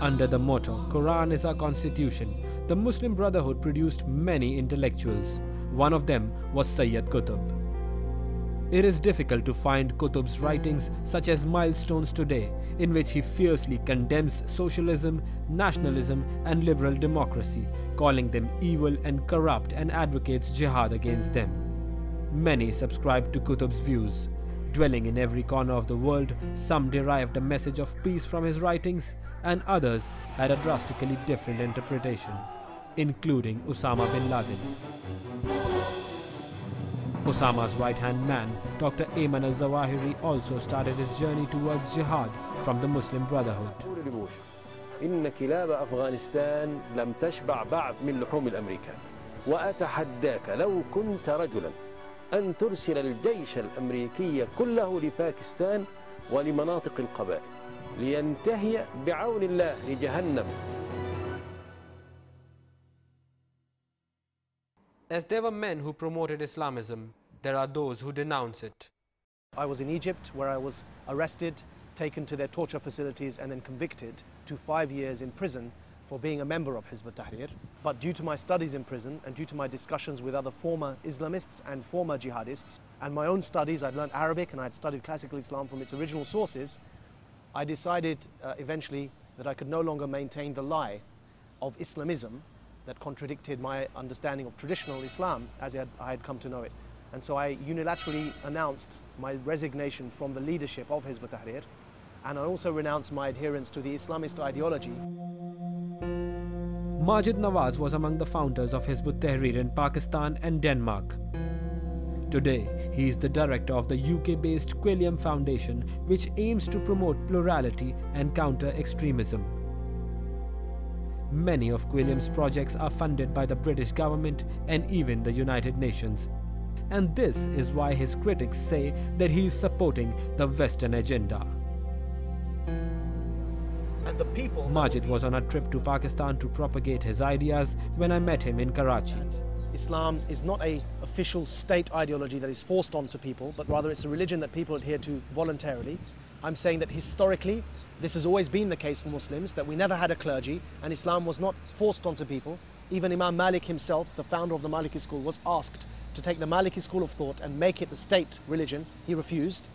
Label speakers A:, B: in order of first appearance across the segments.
A: Under the motto, Quran is our constitution, the Muslim Brotherhood produced many intellectuals. One of them was Sayyid Qutb. It is difficult to find Qutb's writings such as Milestones today, in which he fiercely condemns socialism, nationalism and liberal democracy, calling them evil and corrupt, and advocates jihad against them. Many subscribe to Qutb's views. Dwelling in every corner of the world, some derived a message of peace from his writings, and others had a drastically different interpretation, including Osama bin Laden. Osama's right-hand man, Dr. Ayman al-Zawahiri, also started his journey towards jihad from the Muslim Brotherhood.
B: إن كلاب أفغانستان لم تشبع بعد من لحوم الأمريكان وأتحداك لو كنت رجلا أن ترسل الجيش الأمريكي كله لباكستان ولمناطق القبائل لينتهي بعون الله لجهنم.
A: As there were men who promoted Islamism, there are those who denounce it.
C: I was in Egypt, where I was arrested, taken to their torture facilities and then convicted to 5 years in prison for being a member of Hizb-ul-Tehrir. But due to my studies in prison and due to my discussions with other former Islamists and former jihadists and my own studies, I'd learned Arabic and I'd studied classical Islam from its original sources, I decided eventually that I could no longer maintain the lie of Islamism that contradicted my understanding of traditional Islam as I had come to know it. And so I unilaterally announced my resignation from the leadership of Hizb-ul-Tehrir, and I also renounced my adherence to the Islamist ideology.
A: Majid Nawaz was among the founders of Hizb-ul-Tehrir in Pakistan and Denmark. Today, he is the director of the UK-based Quilliam Foundation, which aims to promote plurality and counter extremism. Many of Quilliam's projects are funded by the British government and even the United Nations. And this is why his critics say that he is supporting the Western agenda.
C: And the people
A: Majid was on a trip to Pakistan to propagate his ideas when I met him in Karachi.
C: Islam is not an official state ideology that is forced onto people, but rather it's a religion that people adhere to voluntarily. I'm saying that historically, this has always been the case for Muslims, that we never had a clergy, and Islam was not forced onto people. Even Imam Malik himself, the founder of the Maliki school, was asked to take the Maliki school of thought and make it the state religion. He refused.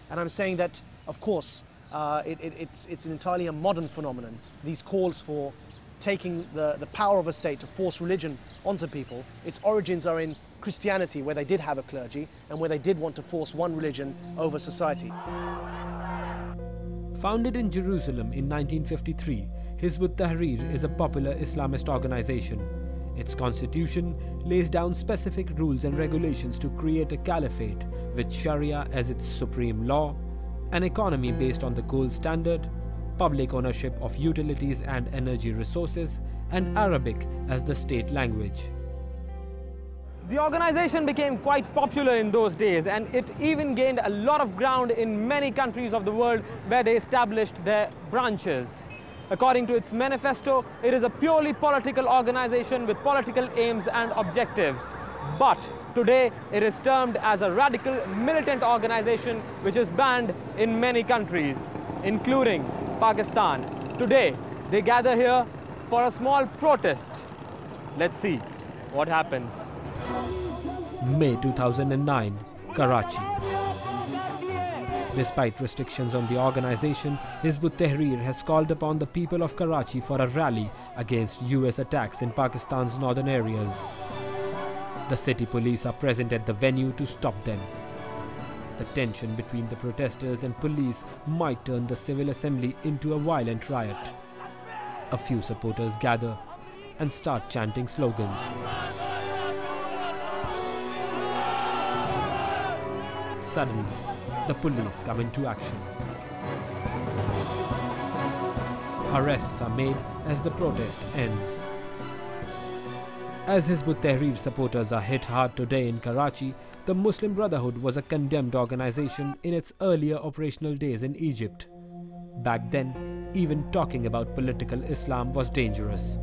C: And I'm saying that, of course, it's entirely a modern phenomenon. These calls for taking the power of a state to force religion onto people, its origins are in Christianity, where they did have a clergy and where they did want to force one religion over society.
A: Founded in Jerusalem in 1953, Hizb-ul-Tehrir is a popular Islamist organization. Its constitution lays down specific rules and regulations to create a caliphate with Sharia as its supreme law, an economy based on the gold standard, public ownership of utilities and energy resources, and Arabic as the state language.
D: The organization became quite popular in those days, and it even gained a lot of ground in many countries of the world where they established their branches. According to its manifesto, it is a purely political organization with political aims and objectives. But today, it is termed as a radical militant organization which is banned in many countries, including Pakistan. Today, they gather here for a small protest. Let's see what happens.
A: May 2009, Karachi. Despite restrictions on the organization, Hizb-ul-Tehrir has called upon the people of Karachi for a rally against US attacks in Pakistan's northern areas. The city police are present at the venue to stop them. The tension between the protesters and police might turn the civil assembly into a violent riot. A few supporters gather and start chanting slogans. Suddenly, the police come into action. Arrests are made as the protest ends. As Hizb-ul-Tehrir supporters are hit hard today in Karachi, the Muslim Brotherhood was a condemned organization in its earlier operational days in Egypt. Back then, even talking about political Islam was dangerous.